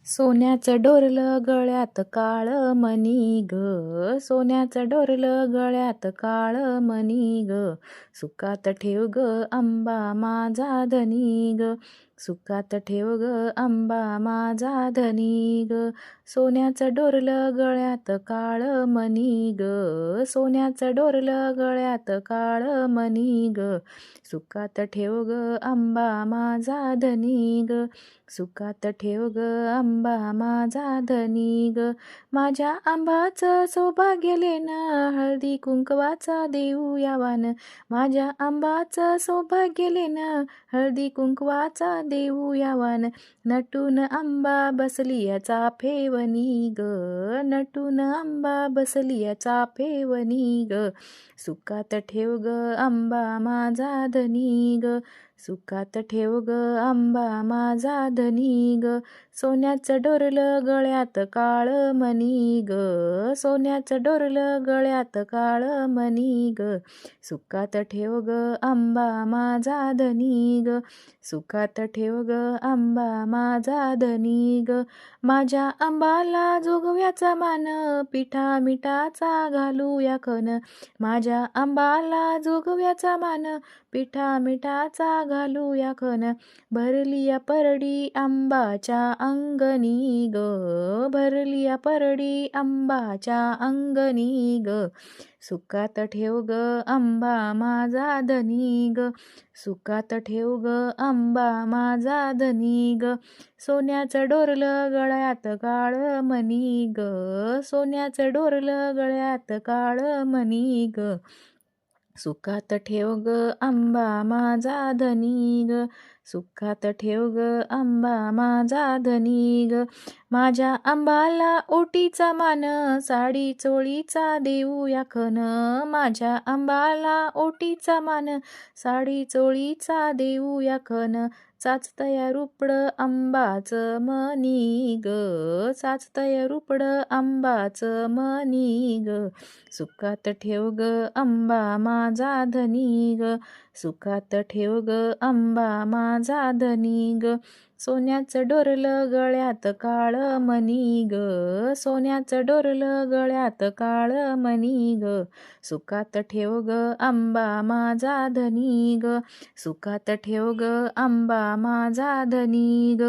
सोन्याचं डोरलं गळ्यात काळं मणी ग, सोन्याचं डोरलं गळ्यात काळं मणी ग, सुखात ठेव ग आंबा माझा धनी ग, सुखात ठेव ग आंबा माझा धनी ग, सोन्याचं डोरलं गळ्यात काळं मणी ग, सोन्याचं डोरलं गळ्यात काळं मणी ग, सुखात ठेव ग आंबा माझा धनी ग, सुखात ठेव ग आंबा माझा धनी ग, माझ्या आंबाचं सौभाग्य लेणं हळदी कुंकवाचा देऊ यावान, माझ्या आंबाचं सौभाग्य लेणं हळदी कुंकवाचा देऊ यावान, नटून आंबा बसली चाफेवनी ग, नटून आंबा बसली चाफेवनी ग, सुखात ठेव ग आंबा माझा धनी ग, सुखात ठेव ग आंबा माझा धनी ग, सोन्याचं डोरलं गळ्यात काळं मणी ग, सोन्याचं डोरलं गळ्यात काळं मणी ग, सुखात ठेव ग आंबा माझा धनी ग, सुखात ठेव ग आंबा माझा धनी ग, माझ्या आंबाला जोगव्याचा मान, पिठा मिठाचा घालूया खण, माझ्या आंबाला जोगव्याचा मान, पिठा मिठाचा घालूया खण, भरलिया परडी आंबाच्या अंगणी ग, भरलिया परडी आंबाच्या अंगणी ग, सुखात ठेव ग आंबा माझा धनी ग, सुखात ठेव ग आंबा माझा धनी ग, सोन्याचं डोरलं गळ्यात काळं मणी ग, सोन्याचं डोरलं गळ्यात काळं मणी ग, सुखात ठेव ग आंबा माझा धनी ग, सुखात ठेव ग आंबा माझा धनी ग, माझ्या आंबाला ओटीचा मान, साडी चोळीचा देऊ या खण, माझ्या आंबाला ओटीचा मान, साडी चोळीचा देऊ या खण, चाचतया रुपडं आंबाचं मणी ग, चाचतया रुपडं आंबाचं मणी ग, सुखात ठेव ग आंबा माझा धनी ग, सुखात ठेव ग आंबा माझा धनी ग, सोन्याचं डोरलं गळ्यात काळं मणी ग, सोन्याचं डोरलं गळ्यात काळं मणी ग, सुखात ठेव ग आंबा माझा धनी ग, सुखात ठेव ग आंबा माझा धनी ग.